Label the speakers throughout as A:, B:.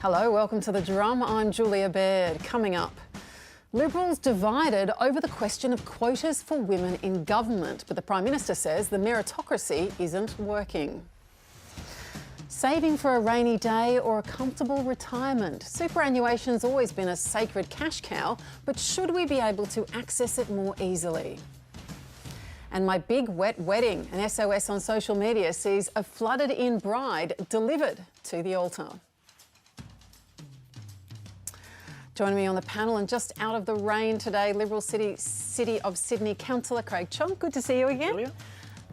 A: Hello, welcome to The Drum. I'm Julia Baird. Coming up, Liberals divided over the question of quotas for women in government, but the Prime Minister says the meritocracy isn't working. Saving for a rainy day or a comfortable retirement. Superannuation's always been a sacred cash cow, but should we be able to access it more easily? And my big wet wedding, an SOS on social media, sees a flooded-in bride delivered to the altar. Joining me on the panel and just out of the rain today, Liberal City of Sydney Councillor CHUNG. Good to see you again. Julia.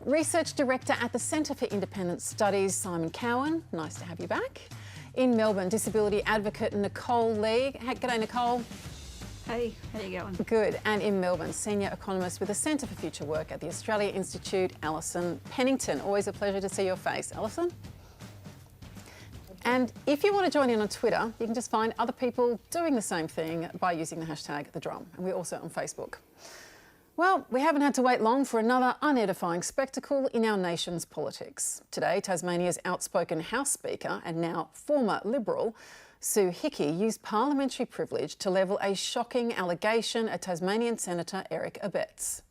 A: Research Director at the Centre for Independent Studies, Simon COWAN. Nice to have you back. In Melbourne, Disability Advocate Nicole Lee. G'day, Nicole.
B: Hey, how you going?
A: Good. And in Melbourne, Senior Economist with the Centre for Future Work at the Australia Institute, ALISON Pennington. Always a pleasure to see your face, ALISON. And if you want to join in on Twitter, you can just find other people doing the same thing by using the hashtag #TheDrum. And we're also on Facebook. Well, we haven't had to wait long for another unedifying spectacle in our nation's politics. Today, Tasmania's outspoken House Speaker and now former Liberal, Sue HICKEY, used parliamentary privilege to level a shocking allegation at Tasmanian Senator Eric Abetz.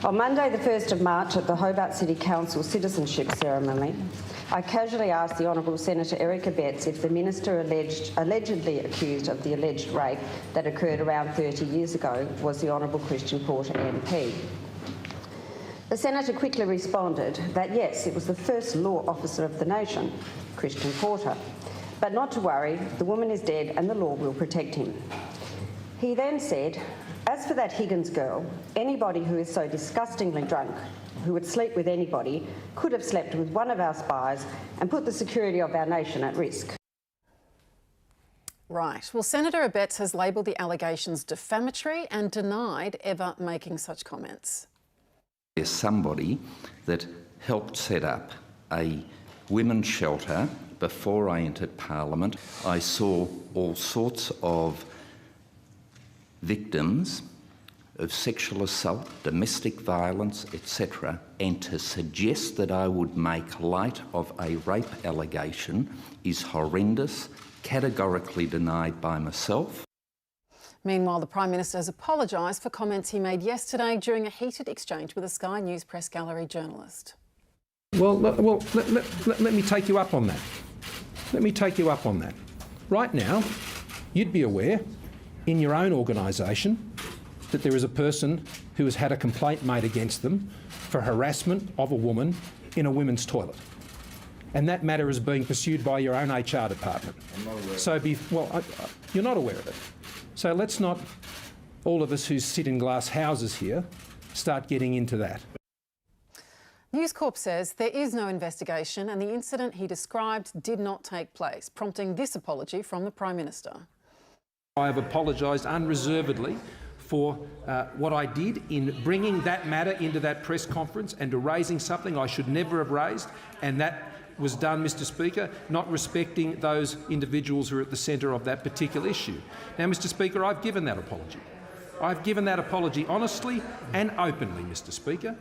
C: On Monday the 1st of March at the Hobart City Council citizenship ceremony, I casually asked the Honourable Senator Eric Abetz if the minister allegedly accused of the alleged rape that occurred around 30 years ago was the Honourable Christian Porter MP. The Senator quickly responded that yes, it was the first law officer of the nation, Christian Porter, but not to worry, the woman is dead and the law will protect him. He then said, as for that Higgins girl, anybody who is so disgustingly drunk who would sleep with anybody could have slept with one of our spies and put the security of our nation at risk.
A: Right. Well, Senator Abetz has labelled the allegations defamatory and denied ever making such comments.
D: There's somebody that helped set up a women's shelter before I entered Parliament. I saw all sorts of victims of sexual assault, domestic violence, etc., and to suggest that I would make light of a rape allegation is horrendous, categorically denied by myself.
A: Meanwhile, the Prime Minister has apologised for comments he made yesterday during a heated exchange with a Sky News Press Gallery journalist.
E: Well, let me take you up on that. Let me take you up on that. Right now, you'd be aware in your own organisation that there is a person who has had a complaint made against them for harassment of a woman in a women's toilet. And that matter is being pursued by your own HR department.
D: I'm not aware.
E: So, you're not aware of it. So let's not, all of us who sit in glass houses here, start getting into that.
A: News Corp says there is no investigation and the incident he described did not take place, prompting this apology from the Prime Minister.
E: I have apologised unreservedly for what I did in bringing that matter into that press conference and to raising something I should never have raised, and that was done, Mr Speaker, not respecting those individuals who are at the centre of that particular issue. Now, Mr Speaker, I've given that apology. I've given that apology honestly and openly, Mr Speaker.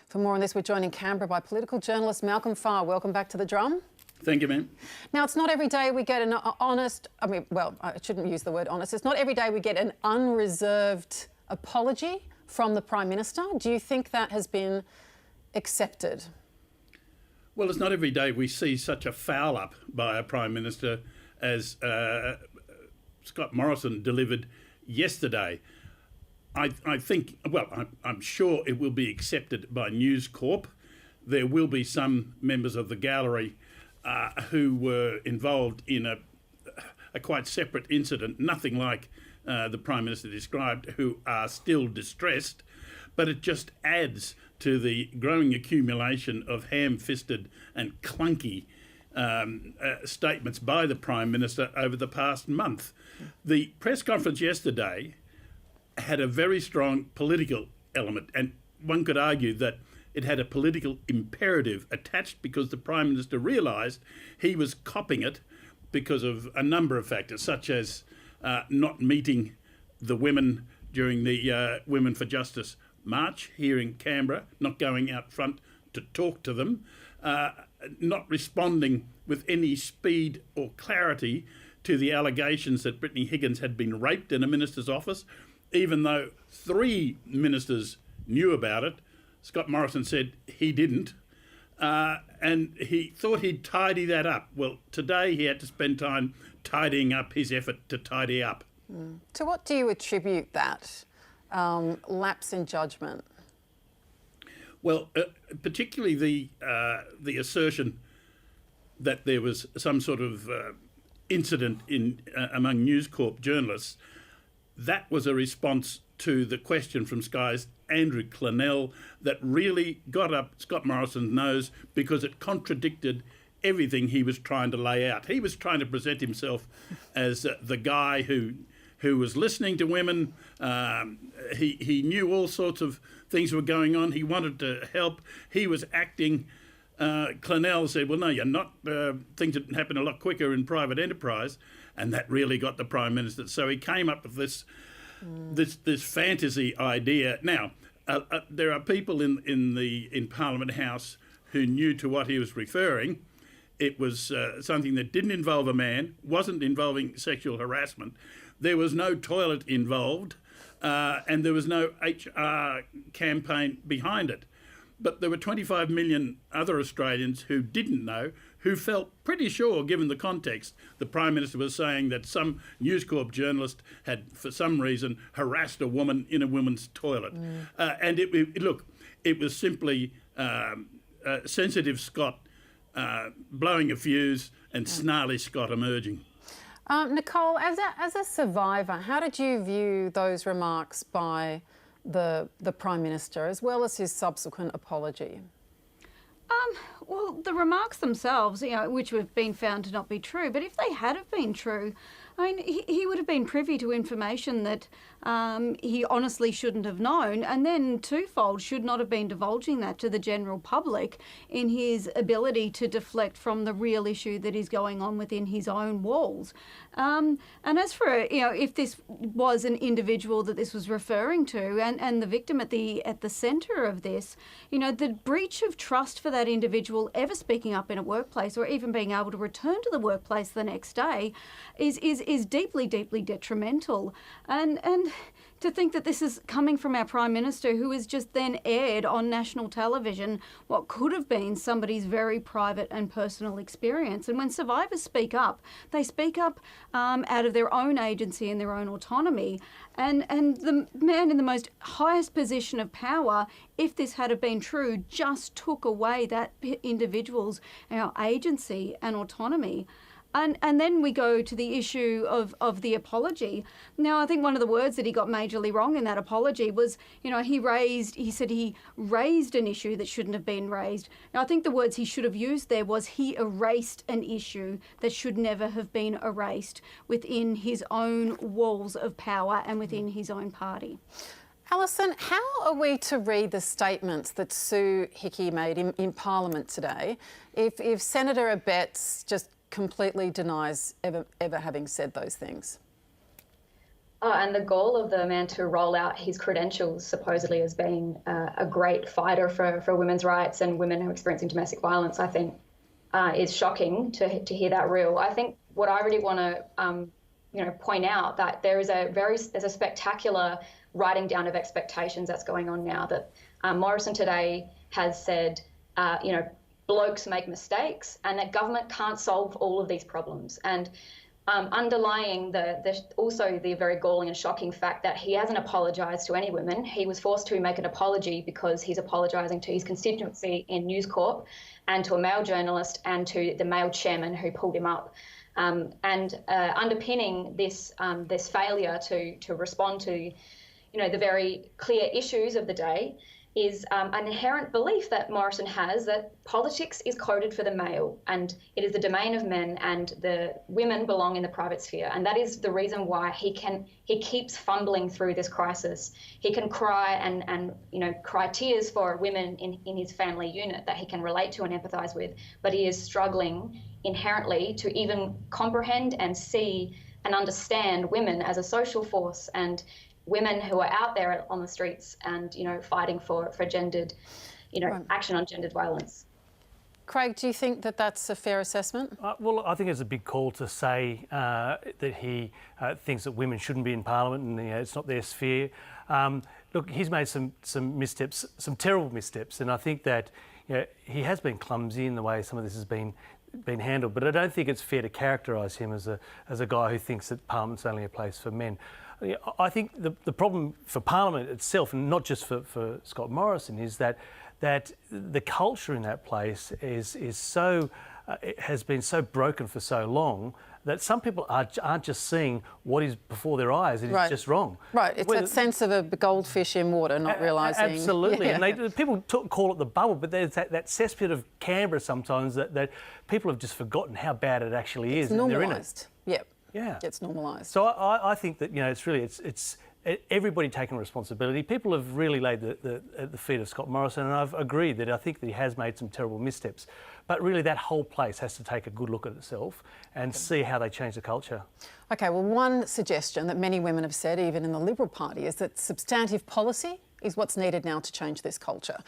A: For more on this, we're joined in Canberra by political journalist Malcolm Farr. Welcome back to The Drum.
F: Thank you, ma'am.
A: Now, it's not every day we get an honest, I shouldn't use the word honest, it's not every day we get an unreserved apology from the Prime Minister. Do you think that has been accepted?
F: Well, it's not every day we see such a foul-up by a Prime Minister as Scott Morrison delivered yesterday. I think, well, I'm sure it will be accepted by News Corp. There will be some members of the gallery who were involved in a quite separate incident, nothing like the Prime Minister described, who are still distressed, but it just adds to the growing accumulation of ham-fisted and clunky statements by the Prime Minister over the past month. The press conference yesterday had a very strong political element, and one could argue that it had a political imperative attached because the Prime Minister realised he was copping it because of a number of factors, such as not meeting the women during the Women for Justice march here in Canberra, not going out front to talk to them, not responding with any speed or clarity to the allegations that Brittany Higgins had been raped in a minister's office, even though 3 ministers knew about it. Scott Morrison said he didn't, and he thought he'd tidy that up. Well, today he had to spend time tidying up his effort to tidy up.
A: To what do you attribute that lapse in judgment?
F: Well, particularly the assertion that there was some sort of incident among News Corp journalists. That was a response to the question from Sky's Andrew Clennell that really got up Scott Morrison's nose because it contradicted everything he was trying to lay out. He was trying to present himself as the guy who was listening to women. He knew all sorts of things were going on. He wanted to help. He was acting. Clennell said, well, no, you're not. Things that happen a lot quicker in private enterprise. And that really got the Prime Minister. So he came up with this fantasy idea. Now, there are people in Parliament House who knew to what he was referring. It was something that didn't involve a man, wasn't involving sexual harassment. There was no toilet involved, and there was no HR campaign behind it. But there were 25 million other Australians who didn't know, who felt pretty sure, given the context, the Prime Minister was saying that some News Corp journalist had, for some reason, harassed a woman in a woman's toilet. And it was simply sensitive Scott blowing a fuse and snarly Scott emerging.
A: Nicole, as a survivor, how did you view those remarks by the Prime Minister, as well as his subsequent apology?
B: Well, the remarks themselves, which have been found to not be true, but if they had have been true, I mean, he would have been privy to information that he honestly shouldn't have known, and then twofold, should not have been divulging that to the general public in his ability to deflect from the real issue that is going on within his own walls. And as for, if this was an individual that this was referring to and the victim at the centre of this, the breach of trust for that individual ever speaking up in a workplace or even being able to return to the workplace the next day is deeply, deeply detrimental. And to think that this is coming from our Prime Minister, who has just then aired on national television what could have been somebody's very private and personal experience. And when survivors speak up, they speak up out of their own agency and their own autonomy. And the man in the most highest position of power, if this had have been true, just took away that individual's agency and autonomy. And then we go to the issue of the apology. Now, I think one of the words that he got majorly wrong in that apology was, he said he raised an issue that shouldn't have been raised. Now, I think the words he should have used there was he erased an issue that should never have been erased within his own walls of power and within his own party.
A: Alison, how are we to read the statements that Sue Hickey made in Parliament today if Senator Abetz just completely denies ever having said those things?
G: And the goal of the man to roll out his credentials supposedly as being a great fighter for women's rights and women who are experiencing domestic violence, I think, is shocking to hear that real. I think what I really want to point out that there's a spectacular writing down of expectations that's going on now. That Morrison today has said, blokes make mistakes, and that government can't solve all of these problems. And underlying also the very galling and shocking fact that he hasn't apologised to any women. He was forced to make an apology because he's apologising to his constituency in News Corp and to a male journalist and to the male chairman who pulled him up. Underpinning this failure to respond to the very clear issues of the day is an inherent belief that Morrison has that politics is coded for the male and it is the domain of men and the women belong in the private sphere. And that is the reason why he keeps fumbling through this crisis. He can cry and cry tears for women in his family unit that he can relate to and empathise with, but he is struggling inherently to even comprehend and see and understand women as a social force and women who are out there on the streets and fighting for gendered action on gendered violence.
A: Craig, do you think that that's a fair assessment?
H: Well, I think it's a big call to say that he thinks that women shouldn't be in Parliament and it's not their sphere. Look, he's made some missteps, some terrible missteps, and I think that he has been clumsy in the way some of this has been handled. But I don't think it's fair to characterise him as a guy who thinks that Parliament's only a place for men. I think the problem for Parliament itself, and not just for Scott Morrison, is that the culture in that place is so has been so broken for so long that some people aren't just seeing what is before their eyes. It is just wrong.
A: Right. It's that sense of a goldfish in water, not realising.
H: Absolutely. Yeah. And people call it the bubble, but there's that cesspit of Canberra sometimes that people have just forgotten how bad it actually is.
A: It's normalised.
H: They're in it.
A: Yep.
H: Yeah.
A: It's normalised.
H: So I think that it's everybody taking responsibility. People have really laid at the feet of Scott Morrison, and I've agreed that I think that he has made some terrible missteps. But really, that whole place has to take a good look at itself and see how they change the culture. OK, well, one suggestion that many women have said, even in the Liberal Party, is that substantive policy is what's needed now to change this culture.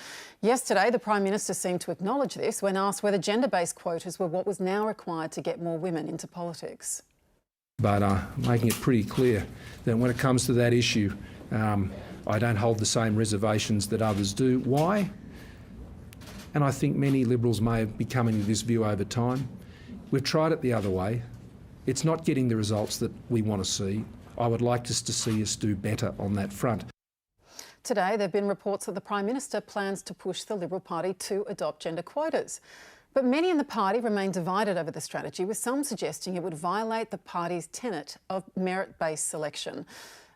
H: Yesterday, the Prime Minister seemed to acknowledge this when asked whether gender-based quotas were what was now required to get more women into politics.
E: But making it pretty clear that when it comes to that issue, I don't hold the same reservations that others do. Why? And I think many Liberals may be coming to this view over time. We've tried it the other way. It's not getting the results that we want to see. I would like us to see us do better on that front. Today, there have been reports that the Prime Minister plans to push the Liberal Party to adopt gender quotas. But many in the party remain divided over the strategy, with some suggesting it would violate the party's tenet of merit-based selection,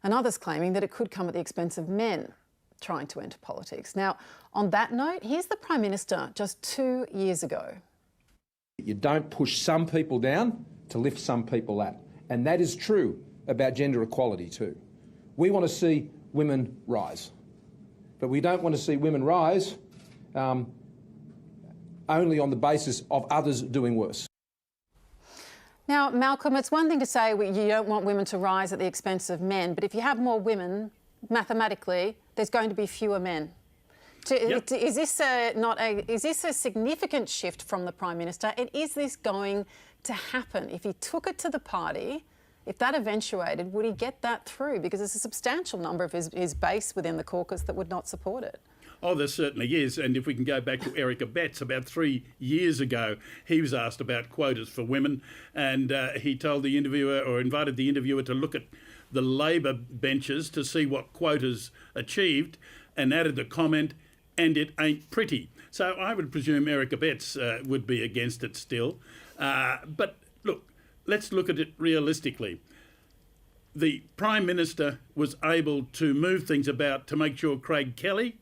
E: and others claiming that it could come at the expense of men trying to enter politics. Now, on that note, here's the Prime Minister just 2 years ago. You don't push some people down to lift some people up. And that is true about gender equality too. We want to see women rise. But we don't want to see women rise only on the basis of others doing worse. Now, Malcolm, it's one thing to say you don't want women to rise at the expense of men, but if you have more women, mathematically, there's going to be fewer men. Yep. Is this a significant shift from the Prime Minister? And is this going to happen? If he took it to the party, if that eventuated, would he get that through? Because there's a substantial number of his base within the caucus that would not support it. Oh, there certainly is. And if we can go back to Erica Betts, about 3 years ago, he was asked about quotas for women, and he told the interviewer, or invited the interviewer, to look at the Labor benches to see what quotas achieved, and added the comment, "and it ain't pretty." So I would presume Erica Betts would be against it still. But look, let's look at it realistically. The Prime Minister was able to move things about to make sure Craig Kelly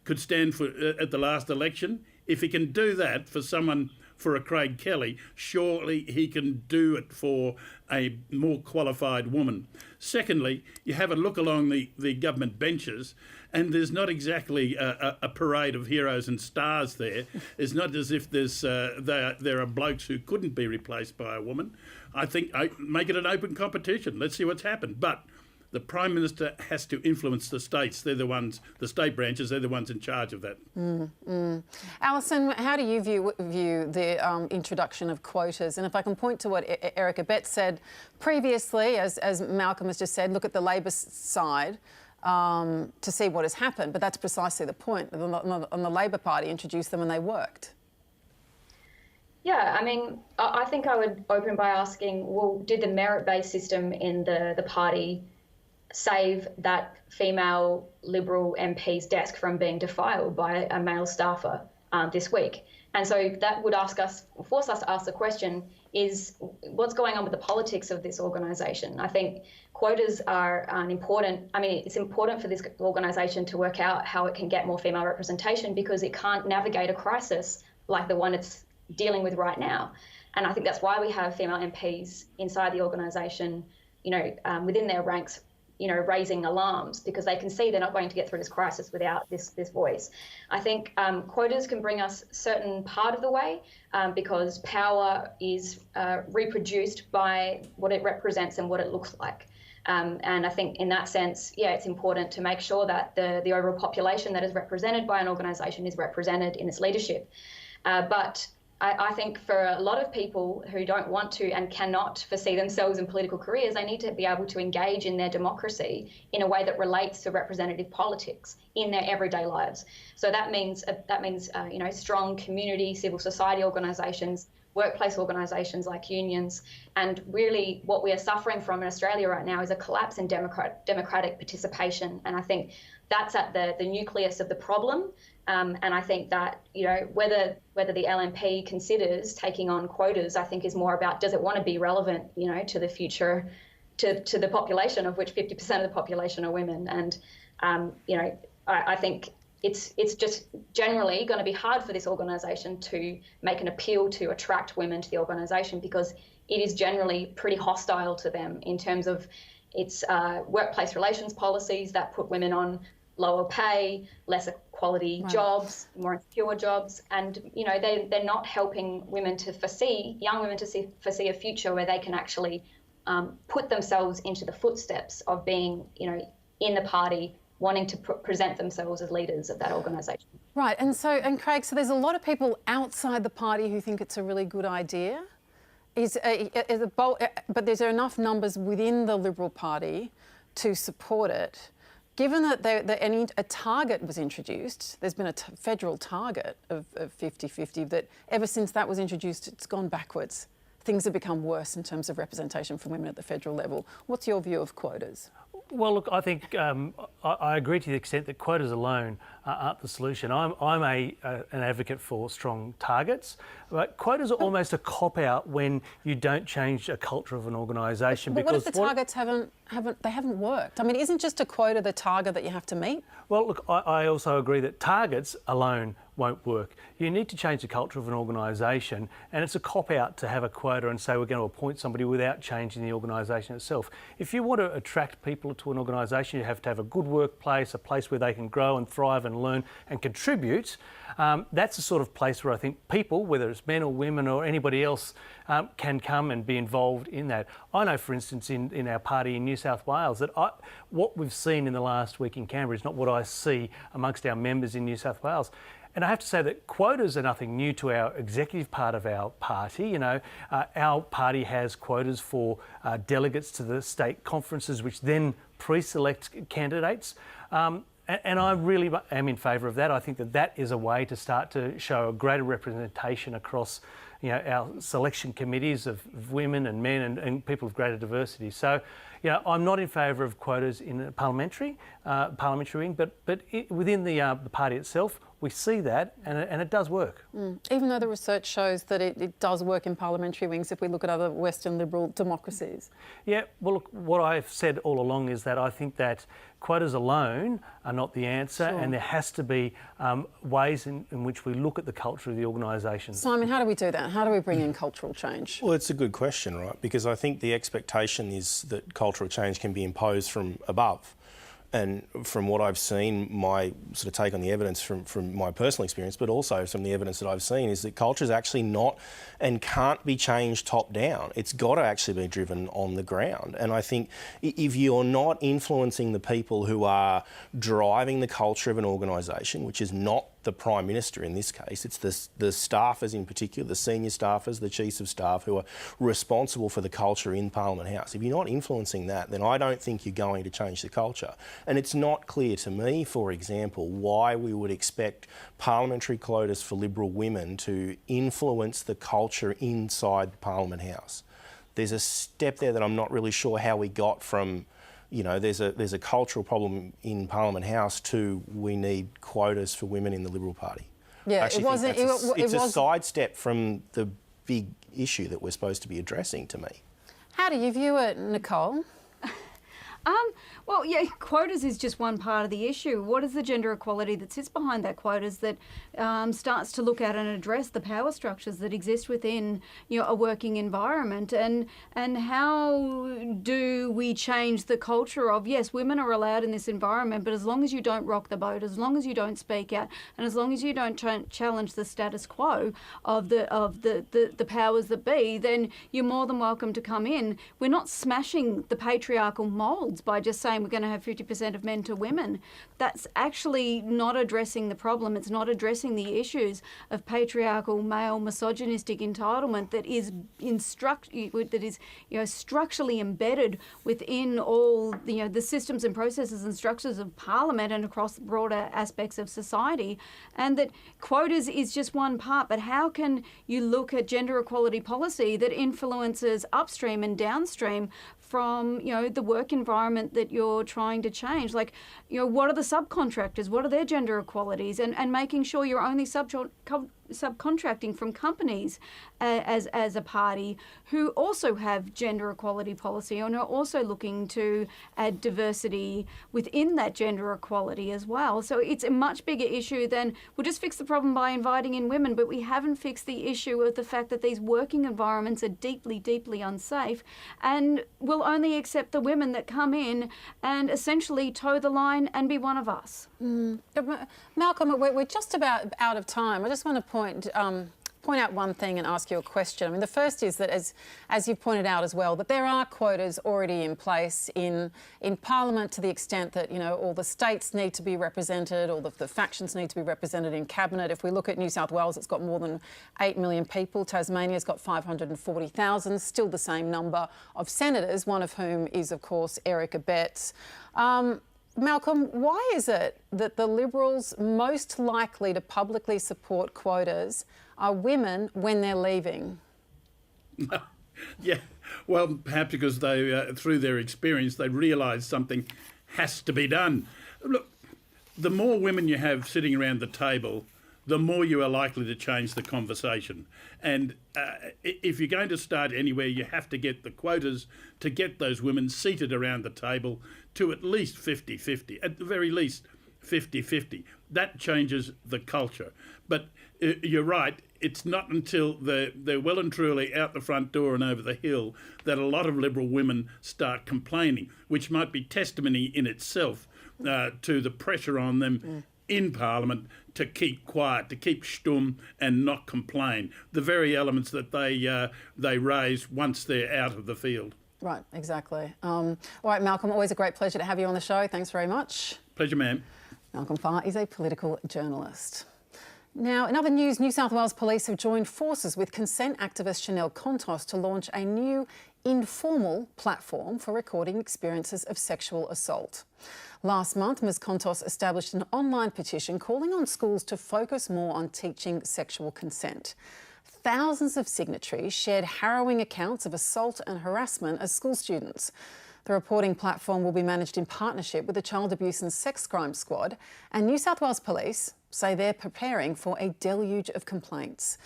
E: could stand for at the last election. If he can do that for a Craig Kelly, surely he can do it for a more qualified woman. Secondly, you have a look along the government benches, and there's not exactly a parade of heroes and stars there. It's not as if there are blokes who couldn't be replaced by a woman. I think make it an open competition. Let's see what's happened. But the Prime Minister has to influence the states. They're the ones, the state branches, they're the ones in charge of that. Alison, how do you view the introduction of quotas? And if I can point to what Erica Betts said previously, as Malcolm has just said, look at the Labor side to see what has happened. But that's precisely the point. On the Labor Party introduced them and they worked.
G: Yeah, I mean, I think I would open by asking, well, did the merit-based system in the party save that female Liberal MP's desk from being defiled by a male staffer this week? And so that would force us to ask the question, is what's going on with the politics of this organisation? I think quotas are it's important for this organisation to work out how it can get more female representation, because it can't navigate a crisis like the one it's dealing with right now. And I think that's why we have female MPs inside the organisation, within their ranks, raising alarms, because they can see they're not going to get through this crisis without this voice. I think quotas can bring us certain part of the way, because power is reproduced by what it represents and what it looks like. And I think in that sense, yeah, it's important to make sure that the overall population that is represented by an organisation is represented in its leadership. But I think for a lot of people who don't want to and cannot foresee themselves in political careers, they need to be able to engage in their democracy in a way that relates to representative politics in their everyday lives. So that means you know, strong community, civil society organisations, workplace organisations like unions, and really what we are suffering from in Australia right now is a collapse in democratic participation. And I think that's at the nucleus of the problem. And I think that, you know, whether the LNP considers taking on quotas, I think is more about, does it want to be relevant, you know, to the future, to the population, of which 50% of the population are women. And, you know, I think it's just generally going to be hard for this organisation to make an appeal to attract women to the organisation, because it is generally pretty hostile to them in terms of its workplace relations policies that put women on lower pay, lesser quality jobs, more insecure jobs, and you know they're not helping women to foresee, young women to foresee a future where they can actually put themselves into the footsteps of being, you know, in the party, wanting to present themselves as leaders of that organisation.
A: Right, and Craig, so there's a lot of people outside the party who think it's a really good idea. But is there enough numbers within the Liberal Party to support it? Given that a target was introduced, there's been a federal target of 50-50, that ever since that was introduced, it's gone backwards. Things have become worse in terms of representation for women at the federal level. What's your view of quotas?
H: Well, look, I think I agree to the extent that quotas alone aren't the solution. I'm an advocate for strong targets, but quotas are almost a cop-out when you don't change a culture of an organisation.
A: But what if the targets haven't worked? I mean, isn't just a quota the target that you have to meet?
H: Well, look, I also agree that targets alone won't work. You need to change the culture of an organisation, and it's a cop-out to have a quota and say we're going to appoint somebody without changing the organisation itself. If you want to attract people to an organisation, you have to have a good workplace, a place where they can grow and thrive and learn and contribute. That's the sort of place where I think people, whether it's men or women or anybody else, can come and be involved in that. I know, for instance, in our party in New South Wales, that what we've seen in the last week in Canberra is not what I see amongst our members in New South Wales. And I have to say that quotas are nothing new to our executive part of our party. You know, our party has quotas for delegates to the state conferences, which then pre-select candidates. And I really am in favour of that. I think that is a way to start to show a greater representation across, you know, our selection committees of women and men and people of greater diversity. So, you know, I'm not in favour of quotas in the parliamentary wing, but within the party itself, we see that, and it does work.
A: Even though the research shows that it does work in parliamentary wings if we look at other Western liberal democracies. Yeah,
H: well, look, what I've said all along is that I think that quotas alone are not the answer, and there has to be ways in which we look at the culture of the organisation.
A: Simon, how do we do that? How do we bring in cultural change?
I: Well, it's a good question, right? Because I think the expectation is that cultural change can be imposed from above. And from what I've seen, my sort of take on the evidence from my personal experience, but also from the evidence that I've seen, is that culture is actually not and can't be changed top down. It's got to actually be driven on the ground. And I think if you're not influencing the people who are driving the culture of an organisation, which is not the Prime Minister in this case, it's the staffers in particular, the senior staffers, the chiefs of staff who are responsible for the culture in Parliament House. If you're not influencing that, then I don't think you're going to change the culture. And it's not clear to me, for example, why we would expect parliamentary quotas for Liberal women to influence the culture inside the Parliament House. There's a step there that I'm not really sure how we got from, you know, there's a cultural problem in Parliament House to we need quotas for women in the Liberal Party.
A: Yeah,
I: it's a sidestep from the big issue that we're supposed to be addressing, to me.
A: How do you view it, Nicole?
B: Well, yeah, quotas is just one part of the issue. What is the gender equality that sits behind that quotas that starts to look at and address the power structures that exist within, you know, a working environment, and how do we change the culture of, yes, women are allowed in this environment, but as long as you don't rock the boat, as long as you don't speak out, and as long as you don't challenge the status quo of the powers that be, then you're more than welcome to come in. We're not smashing the patriarchal moulds by just saying we're going to have 50% of men to women. That's actually not addressing the problem. It's not addressing the issues of patriarchal, male, misogynistic entitlement that is structurally embedded within all the systems and processes and structures of Parliament and across broader aspects of society. And that quotas is just one part. But how can you look at gender equality policy that influences upstream and downstream from the work environment that you're trying to change? Like, what are the subcontractors? What are their gender equalities? And making sure you're only subcontracting from companies as a party who also have gender equality policy and are also looking to add diversity within that gender equality as well. So it's a much bigger issue than we'll just fix the problem by inviting in women, but we haven't fixed the issue of the fact that these working environments are deeply, deeply unsafe, and will only accept the women that come in and essentially toe the line and be one of us.
A: Malcolm, we're just about out of time. I just want to point out one thing and ask you a question. I mean, the first is that, as you pointed out as well, that there are quotas already in place in Parliament to the extent that, all the states need to be represented, all the factions need to be represented in Cabinet. If we look at New South Wales, it's got more than 8 million people. Tasmania's got 540,000, still the same number of senators, one of whom is, of course, Eric Abetz. Malcolm, why is it that the Liberals most likely to publicly support quotas are women when they're leaving?
F: Yeah, well, perhaps because they, through their experience, they realise something has to be done. Look, the more women you have sitting around the table, the more you are likely to change the conversation. And if you're going to start anywhere, you have to get the quotas to get those women seated around the table to at least 50-50, at the very least 50-50. That changes the culture. But you're right, it's not until they're well and truly out the front door and over the hill that a lot of Liberal women start complaining, which might be testimony in itself to the pressure on them in Parliament to keep quiet, to keep stum and not complain. The very elements that they raise once they're out of the field.
A: Right, exactly. All right, Malcolm, always a great pleasure to have you on the show. Thanks very much.
F: Pleasure, ma'am.
A: Malcolm Farr is a political journalist. Now, in other news, New South Wales Police have joined forces with consent activist Chantel Contos to launch a new informal platform for recording experiences of sexual assault. Last month, Ms Contos established an online petition calling on schools to focus more on teaching sexual consent. Thousands of signatories shared harrowing accounts of assault and harassment as school students. The reporting platform will be managed in partnership with the Child Abuse and Sex Crime Squad, and New South Wales Police say they're preparing for a deluge of complaints.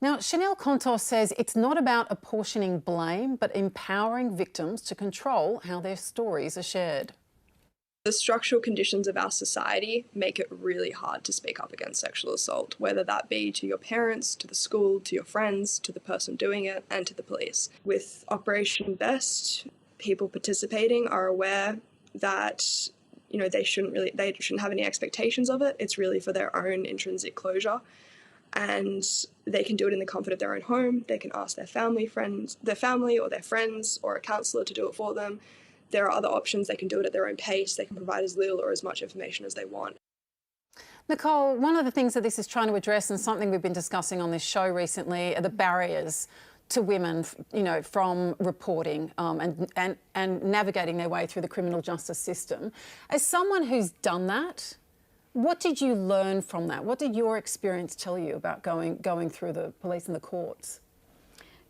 A: Now, Chantel Contos says it's not about apportioning blame, but empowering victims to control how their stories are shared.
J: The structural conditions of our society make it really hard to speak up against sexual assault, whether that be to your parents, to the school, to your friends, to the person doing it, and to the police. With Operation Best, people participating are aware that they shouldn't have any expectations of it. It's really for their own intrinsic closure, and they can do it in the comfort of their own home. They can ask their family or their friends or a counsellor to do it for them. There are other options. They can do it at their own pace. They can provide as little or as much information as they want.
A: Nicole, one of the things that this is trying to address, and something we've been discussing on this show recently, are the barriers to women, from reporting and navigating their way through the criminal justice system. As someone who's done that, what did you learn from that? What did your experience tell you about going through the police and the courts?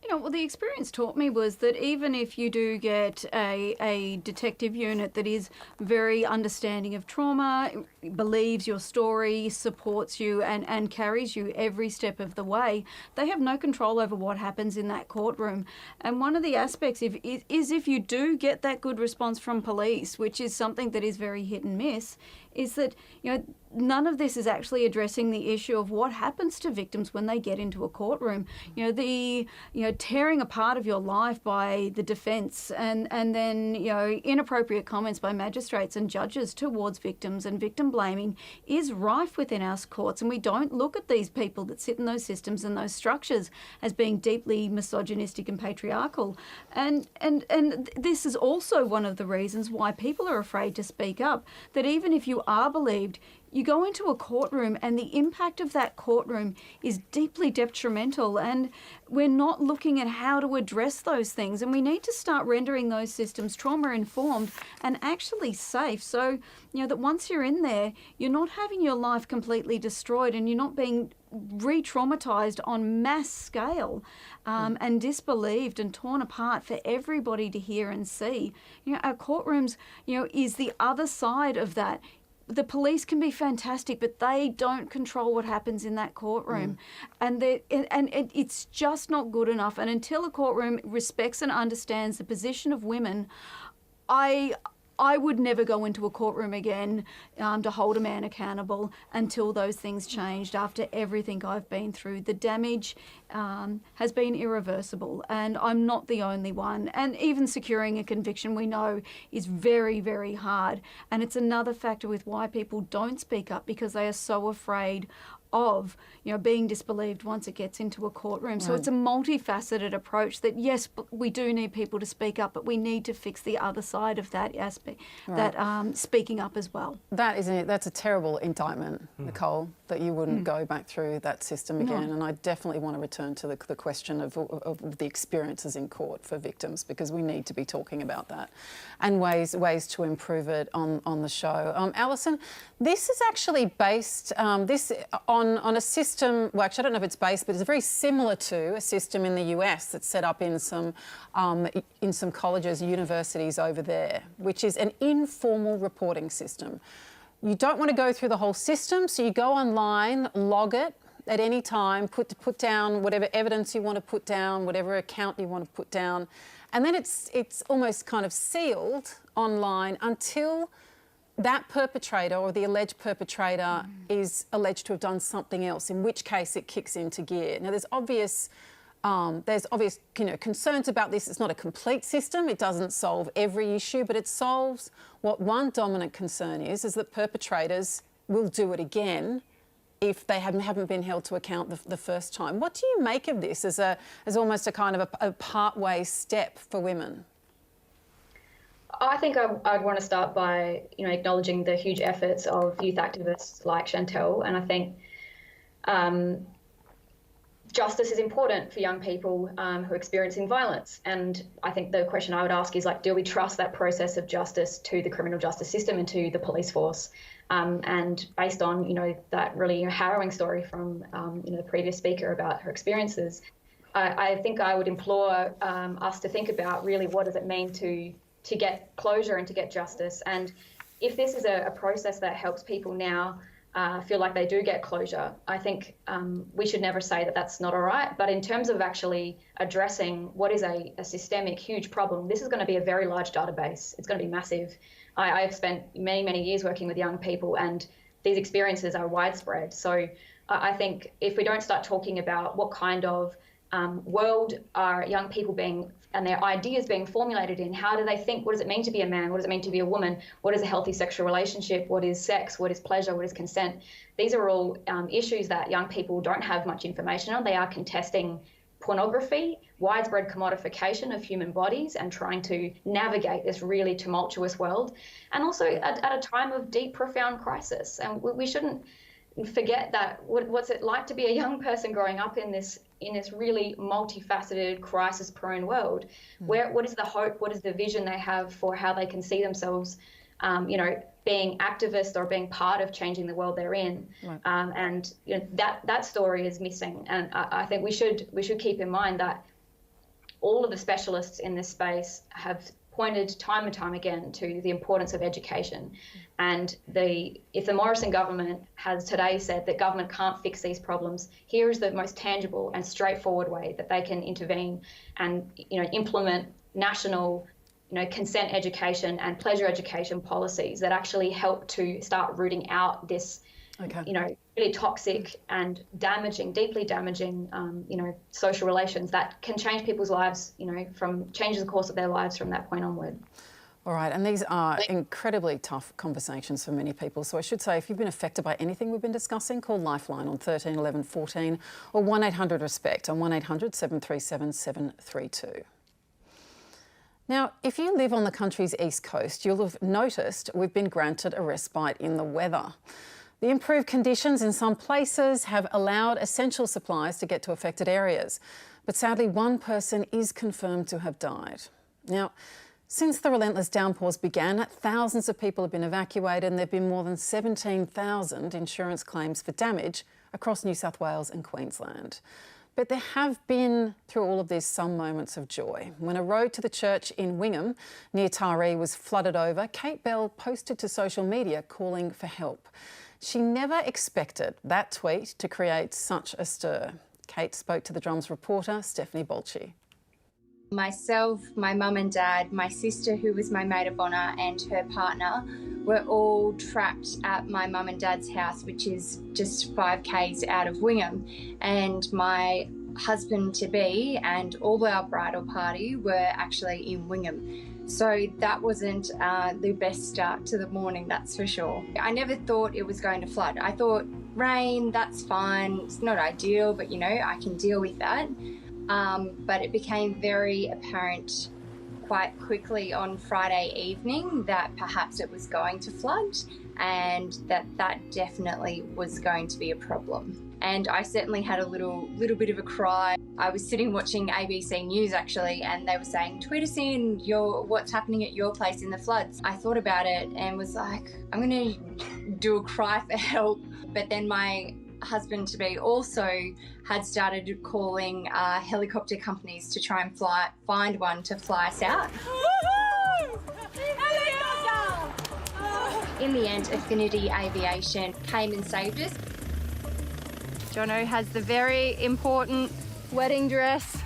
B: Well, the experience taught me was that even if you do get a detective unit that is very understanding of trauma, believes your story, supports you and carries you every step of the way, they have no control over what happens in that courtroom. And one of the aspects is if you do get that good response from police, which is something that is very hit and miss, is that, none of this is actually addressing the issue of what happens to victims when they get into a courtroom. The tearing apart of your life by the defence and then, inappropriate comments by magistrates and judges towards victims and victim blaming is rife within our courts, and we don't look at these people that sit in those systems and those structures as being deeply misogynistic and patriarchal. And this is also one of the reasons why people are afraid to speak up, that even if you are believed, you go into a courtroom and the impact of that courtroom is deeply detrimental, and we're not looking at how to address those things, and we need to start rendering those systems trauma-informed and actually safe, so that once you're in there, you're not having your life completely destroyed and you're not being re-traumatised on mass scale and disbelieved and torn apart for everybody to hear and see. Our courtrooms, is the other side of that. The police can be fantastic, but they don't control what happens in that courtroom. And it's just not good enough. And until a courtroom respects and understands the position of women, I would never go into a courtroom again to hold a man accountable until those things changed. After everything I've been through, the damage has been irreversible, and I'm not the only one. And even securing a conviction, we know, is very, very hard. And it's another factor with why people don't speak up, because they are so afraid of being disbelieved once it gets into a courtroom. So it's a multifaceted approach that, yes, we do need people to speak up, but we need to fix the other side of that aspect, that speaking up as well.
A: That's a terrible indictment, Nicole, that you wouldn't go back through that system again. And I definitely want to return to the question of the experiences in court for victims, because we need to be talking about that and ways to improve it on the show. Alison, this is actually based on a system, well, actually, I don't know if it's based, but it's very similar to a system in the US that's set up in some colleges, universities over there, which is an informal reporting system. You don't want to go through the whole system, so you go online, log it at any time, put down whatever evidence you want to put down, whatever account you want to put down, and then it's almost kind of sealed online until that perpetrator or the alleged perpetrator is alleged to have done something else, in which case it kicks into gear. Now, there's obvious concerns about this. It's not a complete system. It doesn't solve every issue, but it solves what one dominant concern is that perpetrators will do it again if they haven't been held to account the first time. What do you make of this as almost a kind of a part-way step for women?
G: I think I'd want to start by, acknowledging the huge efforts of youth activists like Chantel, and I think justice is important for young people who are experiencing violence. And I think the question I would ask is, do we trust that process of justice to the criminal justice system and to the police force? And based on, that really harrowing story from, the previous speaker about her experiences, I think I would implore us to think about really what does it mean to get closure and to get justice. And if this is a process that helps people now feel like they do get closure, I think we should never say that that's not all right. But in terms of actually addressing what is a systemic, huge problem, this is going to be a very large database. It's going to be massive. I've spent many, many years working with young people, and these experiences are widespread. So I think if we don't start talking about what kind of world are young people and their ideas being formulated in, how do they think, what does it mean to be a man, what does it mean to be a woman, what is a healthy sexual relationship, what is sex, what is pleasure, what is consent? These are all issues that young people don't have much information on. They are contesting pornography, widespread commodification of human bodies, and trying to navigate this really tumultuous world, and also at a time of deep, profound crisis. And we shouldn't forget that what's it like to be a young person growing up in this really multifaceted, crisis-prone world. What is the hope? What is the vision they have for how they can see themselves, being activists or being part of changing the world they're in? Right. And that story is missing. And I think we should keep in mind that all of the specialists in this space have pointed time and time again to the importance of education. And if the Morrison government has today said that government can't fix these problems, here is the most tangible and straightforward way that they can intervene and implement national consent education and pleasure education policies that actually help to start rooting out this really toxic and deeply damaging, social relations that can change people's lives, change the course of their lives from that point onward.
A: All right, and these are incredibly tough conversations for many people. So I should say, if you've been affected by anything we've been discussing, call Lifeline on 13 11 14 or 1800 RESPECT on 1800 737 732. Now, if you live on the country's east coast, you'll have noticed we've been granted a respite in the weather. The improved conditions in some places have allowed essential supplies to get to affected areas. But sadly, one person is confirmed to have died. Now, since the relentless downpours began, thousands of people have been evacuated and there have been more than 17,000 insurance claims for damage across New South Wales and Queensland. But there have been, through all of this, some moments of joy. When a road to the church in Wingham, near Taree, was flooded over, Kate Bell posted to social media calling for help. She never expected that tweet to create such a stir. Kate spoke to The Drum's reporter, Stephanie Bolchi.
K: Myself, my mum and dad, my sister, who was my maid of honour, and her partner were all trapped at my mum and dad's house, which is just 5 k's out of Wingham. And my husband-to-be and all our bridal party were actually in Wingham. So that wasn't the best start to the morning, that's for sure. I never thought it was going to flood. I thought, rain, that's fine. It's not ideal, but I can deal with that. But it became very apparent quite quickly on Friday evening that perhaps it was going to flood and that definitely was going to be a problem. And I certainly had a little bit of a cry. I was sitting watching ABC News actually, and they were saying, tweet us in what's happening at your place in the floods. I thought about it and was like, I'm gonna do a cry for help. But then my husband-to-be also had started calling helicopter companies to try and find one to fly us out. In the end, Affinity Aviation came and saved us. Jono has the very important wedding dress.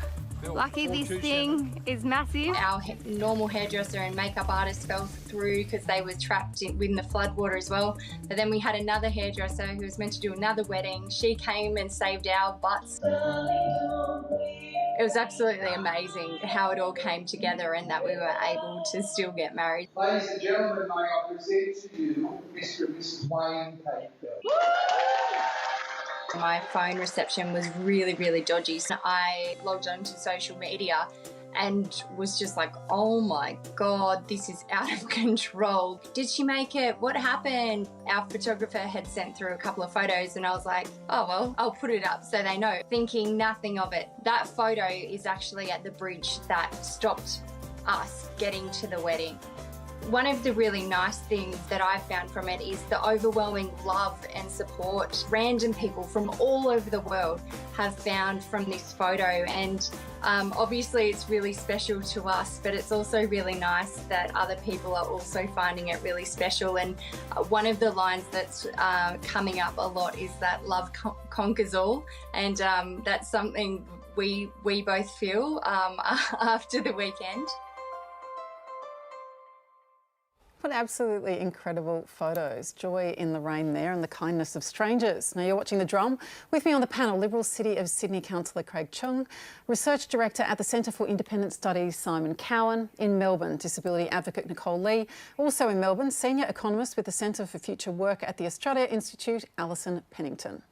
K: Lucky this thing is massive. Our normal hairdresser and makeup artist fell through because they were trapped within the floodwater as well. But then we had another hairdresser who was meant to do another wedding. She came and saved our butts. It was absolutely amazing how it all came together and that we were able to still get married.
L: Ladies and gentlemen, may I present to you Mr. and Mrs. Wayne Kate Bell.
K: My phone reception was really, really dodgy. So I logged onto social media and was just like, oh my God, this is out of control. Did she make it? What happened? Our photographer had sent through a couple of photos and I was like, oh, well, I'll put it up so they know. Thinking nothing of it. That photo is actually at the bridge that stopped us getting to the wedding. One of the really nice things that I found from it is the overwhelming love and support random people from all over the world have found from this photo. And obviously it's really special to us, but it's also really nice that other people are also finding it really special. And one of the lines that's coming up a lot is that love conquers all. And that's something we both feel after the weekend.
A: What absolutely incredible photos. Joy in the rain there and the kindness of strangers. Now you're watching The Drum. With me on the panel, Liberal City of Sydney Councillor Craig Chung, Research Director at the Centre for Independent Studies Simon Cowan, in Melbourne, Disability Advocate Nicole Lee, also in Melbourne, Senior Economist with the Centre for Future Work at the Australia Institute, ALISON Pennington.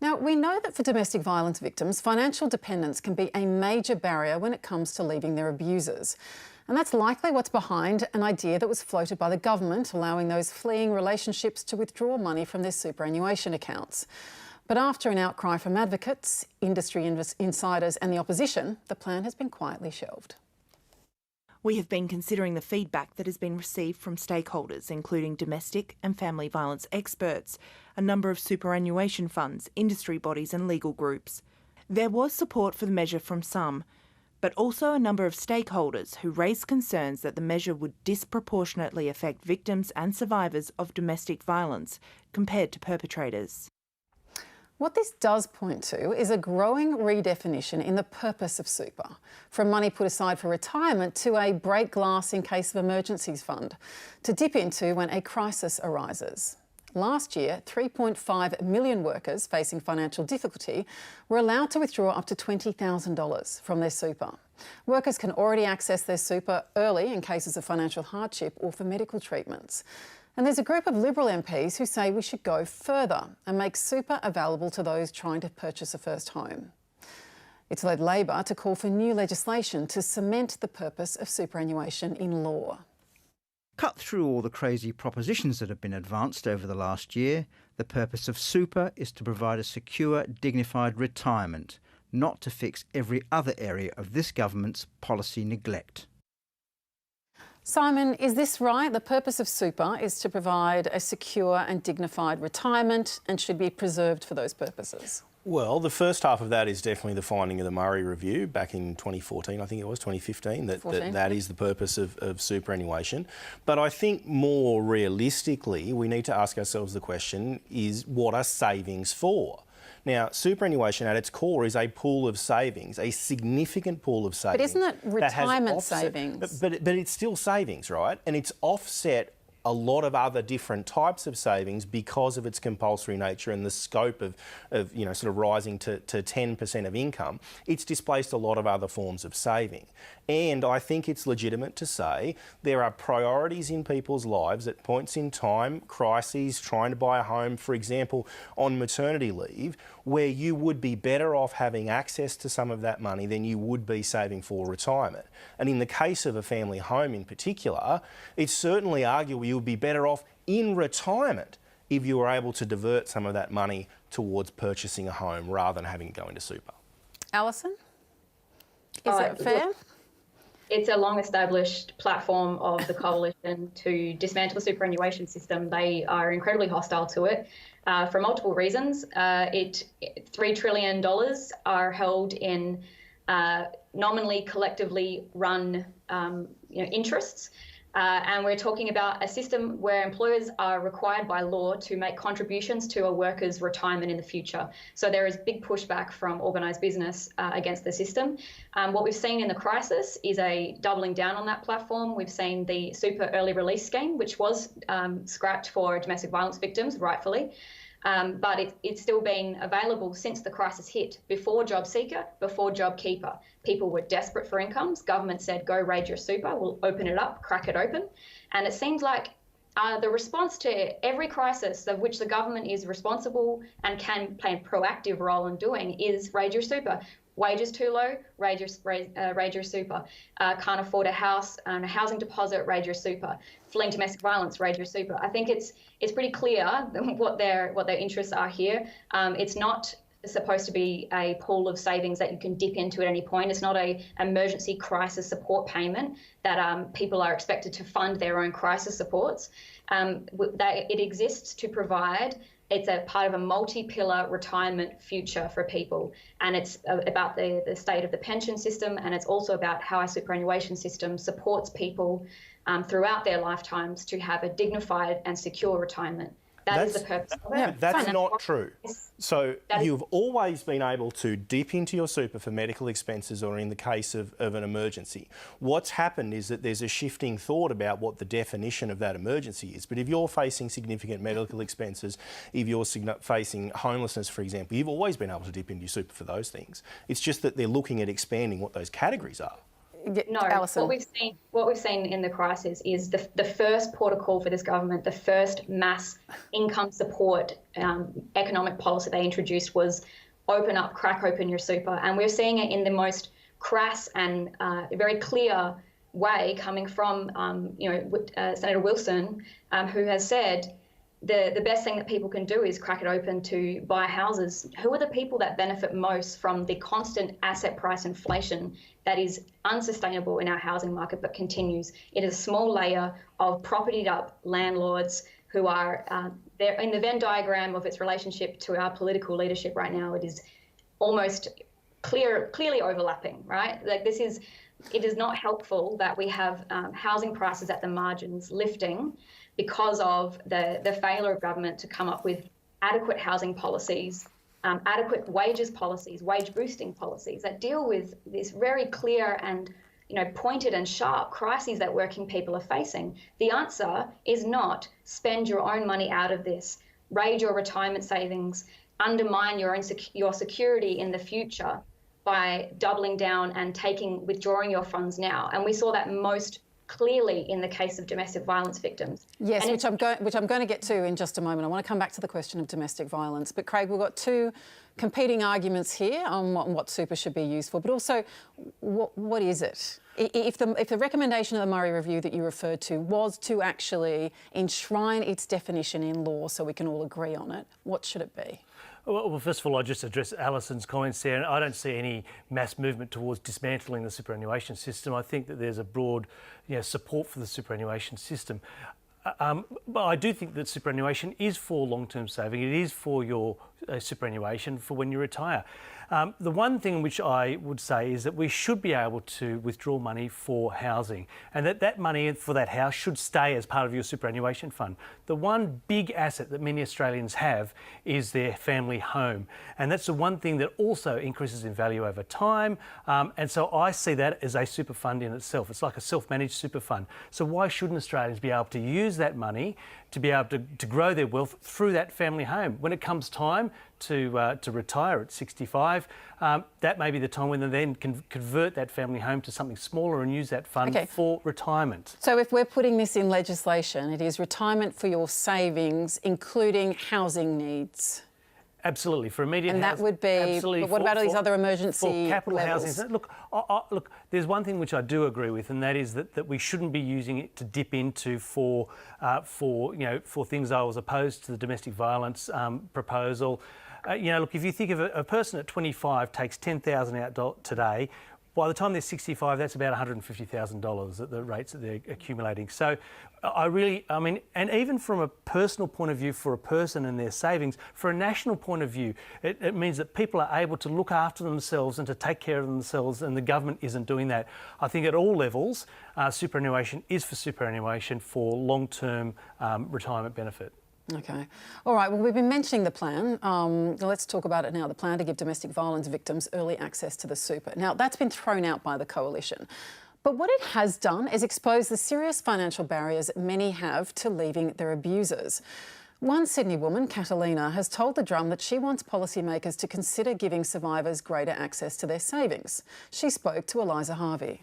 A: Now, we know that for domestic violence victims, financial dependence can be a major barrier when it comes to leaving their abusers. And that's likely what's behind an idea that was floated by the government, allowing those fleeing relationships to withdraw money from their superannuation accounts. But after an outcry from advocates, industry insiders and the opposition, the plan has been quietly shelved.
M: We have been considering the feedback that has been received from stakeholders, including domestic and family violence experts, a number of superannuation funds, industry bodies and legal groups. There was support for the measure from some, but also a number of stakeholders who raised concerns that the measure would disproportionately affect victims and survivors of domestic violence compared to perpetrators.
A: What this does point to is a growing redefinition in the purpose of super, from money put aside for retirement to a break glass in case of emergencies fund, to dip into when a crisis arises. Last year, 3.5 million workers facing financial difficulty were allowed to withdraw up to $20,000 from their super. Workers can already access their super early in cases of financial hardship or for medical treatments. And there's a group of Liberal MPs who say we should go further and make super available to those trying to purchase a first home. It's led Labor to call for new legislation to cement the purpose of superannuation in law.
N: Cut through all the crazy propositions that have been advanced over the last year, the purpose of super is to provide a secure, dignified retirement, not to fix every other area of this government's policy neglect.
A: Simon, is this right? The purpose of super is to provide a secure and dignified retirement and should be preserved for those purposes.
I: Well, the first half of that is definitely the finding of the Murray Review back in 2014, I think it was 2015, that is the purpose of superannuation. But I think more realistically, we need to ask ourselves the question is, what are savings for? Now, superannuation at its core is a pool of savings, a significant pool of savings.
A: But isn't it retirement savings?
I: But it's still savings, right? And it's offset a lot of other different types of savings because of its compulsory nature and the scope of sort of rising to 10% of income. It's displaced a lot of other forms of saving. And I think it's legitimate to say there are priorities in people's lives at points in time, crises, trying to buy a home, for example, on maternity leave, where you would be better off having access to some of that money than you would be saving for retirement. And in the case of a family home in particular, it's certainly arguable you would be better off in retirement if you were able to divert some of that money towards purchasing a home rather than having to go into super.
A: Alison? Is that fair?
G: Look, it's a long-established platform of the coalition to dismantle the superannuation system. They are incredibly hostile to it for multiple reasons. $3 trillion are held in nominally collectively run interests. And we're talking about a system where employers are required by law to make contributions to a worker's retirement in the future. So there is big pushback from organised business against the system. What we've seen in the crisis is a doubling down on that platform. We've seen the super early release scheme, which was scrapped for domestic violence victims, rightfully. But it's still been available since the crisis hit, before JobSeeker, before JobKeeper. People were desperate for incomes. Government said, go raid your super, we'll open it up, crack it open. And it seems like the response to every crisis of which the government is responsible and can play a proactive role in doing is raid your super. Wages too low, raid your super. Can't afford a house, a housing deposit, raid your super. Fleeing domestic violence, raid your super. I think it's pretty clear what their interests are here. It's not supposed to be a pool of savings that you can dip into at any point. It's not an emergency crisis support payment that people are expected to fund their own crisis supports. It exists to provide. It's a part of a multi-pillar retirement future for people. And it's about the state of the pension system, and it's also about how our superannuation system supports people throughout their lifetimes to have a dignified and secure retirement. That is the purpose of it.
I: That's not true. So you've always been able to dip into your super for medical expenses or in the case of an emergency. What's happened is that there's a shifting thought about what the definition of that emergency is. But if you're facing significant medical expenses, if you're facing homelessness, for example, you've always been able to dip into your super for those things. It's just that they're looking at expanding what those categories are.
G: No,
A: Alison.
G: what we've seen in the crisis is the first port of call for this government, the first mass income support economic policy they introduced was open up, crack open your super. And we're seeing it in the most crass and very clear way coming from Senator Wilson, who has said the best thing that people can do is crack it open to buy houses. Who are the people that benefit most from the constant asset price inflation that is unsustainable in our housing market but continues? It is a small layer of propertied up landlords who are they're in the Venn diagram of its relationship to our political leadership right now. It is almost clearly overlapping, right? Like it is not helpful that we have housing prices at the margins lifting because of the failure of government to come up with adequate housing policies, adequate wages policies, wage boosting policies that deal with this very clear and pointed and sharp crises that working people are facing. The answer is not spend your own money out of this, raid your retirement savings, undermine your security in the future by doubling down and withdrawing your funds now. And we saw that most clearly in the case of domestic violence victims.
A: Yes, which I'm going to get to in just a moment. I want to come back to the question of domestic violence. But Craig, we've got two competing arguments here on what super should be used for, but also what is it? If the recommendation of the Murray Review that you referred to was to actually enshrine its definition in law so we can all agree on it, what should it be?
H: Well, first of all, I'll just address Alison's comments there. I don't see any mass movement towards dismantling the superannuation system. I think that there's a broad support for the superannuation system. But I do think that superannuation is for long-term saving. It is for your superannuation for when you retire. The one thing which I would say is that we should be able to withdraw money for housing, and that money for that house should stay as part of your superannuation fund. The one big asset that many Australians have is their family home, and that's the one thing that also increases in value over time, and so I see that as a super fund in itself. It's like a self-managed super fund. So why shouldn't Australians be able to use that money to be able to grow their wealth through that family home? When it comes time to retire at 65, that may be the time when they then can convert that family home to something smaller and use that fund for retirement.
A: So if we're putting this in legislation, it is retirement for your savings, including housing needs.
H: Absolutely, for immediate
A: and
H: housing.
A: That would be,
H: absolutely.
A: But what about all these other emergency
H: for capital
A: levels?
H: housing? Look, there's one thing which I do agree with, and that is that we shouldn't be using it to dip into for things I was opposed to the domestic violence proposal. Look, if you think of a person at 25 takes $10,000 out today, by the time they're 65, that's about $150,000 at the rates that they're accumulating. So and even from a personal point of view for a person and their savings, for a national point of view, it means that people are able to look after themselves and to take care of themselves, and the government isn't doing that. I think at all levels, superannuation is for superannuation for long-term retirement benefit.
A: Okay. All right, well, we've been mentioning the plan. Let's talk about it now, the plan to give domestic violence victims early access to the super. Now, that's been thrown out by the Coalition. But what it has done is expose the serious financial barriers many have to leaving their abusers. One Sydney woman, Catalina, has told The Drum that she wants policymakers to consider giving survivors greater access to their savings. She spoke to Eliza Harvey.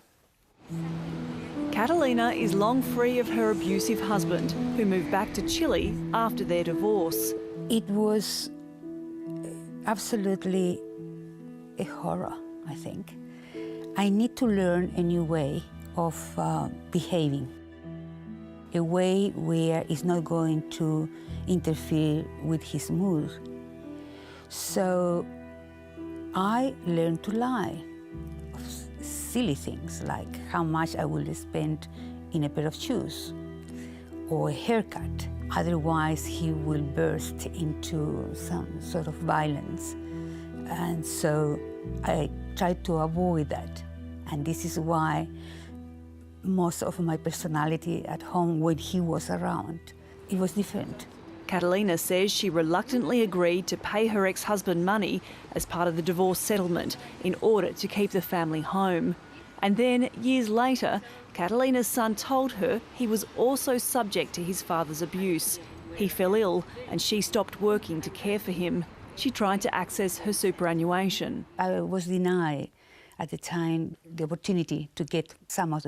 O: Catalina is long free of her abusive husband, who moved back to Chile after their divorce.
P: It was absolutely a horror, I think. I need to learn a new way of behaving, a way where it's not going to interfere with his mood. So I learned to lie. Silly things like how much I will spend in a pair of shoes or a haircut. Otherwise, he will burst into some sort of violence. And so I tried to avoid that. And this is why most of my personality at home, when he was around, it was different.
O: Catalina says she reluctantly agreed to pay her ex-husband money as part of the divorce settlement in order to keep the family home. And then, years later, Catalina's son told her he was also subject to his father's abuse. He fell ill and she stopped working to care for him. She tried to access her superannuation.
P: I was denied at the time the opportunity to get some of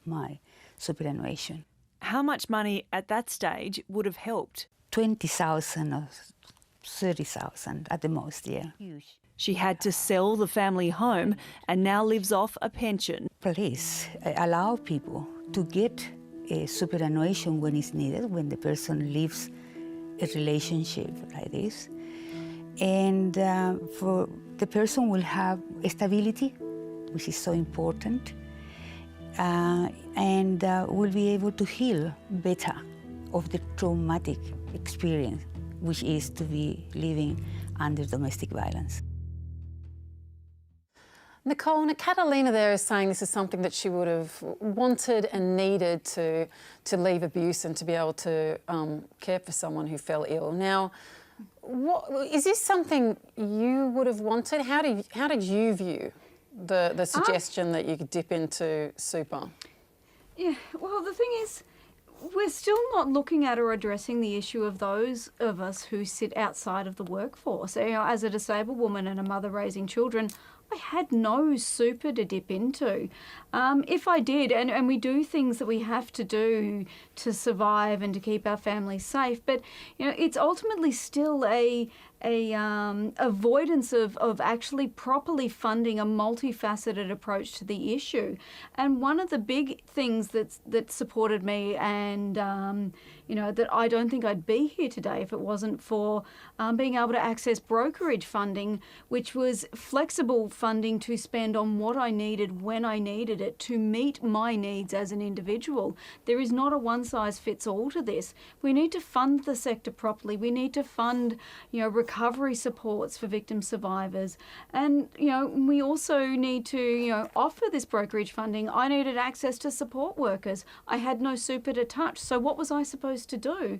P: my superannuation.
O: How much money at that stage would have helped?
P: 20,000 or 30,000 at the most, yeah. Huge.
O: She had to sell the family home and now lives off a pension.
P: Police allow people to get a superannuation when it's needed, when the person leaves a relationship like this. And for the person will have stability, which is so important, and will be able to heal better of the traumatic experience, which is to be living under domestic violence.
A: Nicole, now Catalina there is saying this is something that she would have wanted and needed to leave abuse and to be able to care for someone who fell ill. Now, is this something you would have wanted? How did you view the suggestion that you could dip into super?
B: Yeah, well, the thing is, we're still not looking at or addressing the issue of those of us who sit outside of the workforce. You know, as a disabled woman and a mother raising children, I had no super to dip into. If I did, and we do things that we have to do to survive and to keep our families safe, but you know, it's ultimately still a avoidance of actually properly funding a multifaceted approach to the issue. And one of the big things that supported me, and you know, that I don't think I'd be here today if it wasn't for being able to access brokerage funding, which was flexible funding to spend on what I needed when I needed it to meet my needs as an individual. There is not a one-size-fits-all to this. We need to fund the sector properly. We need to fund, you know, recovery supports for victim survivors. And, you know, we also need to, you know, offer this brokerage funding. I needed access to support workers. I had no super to touch. So what was I supposed to do?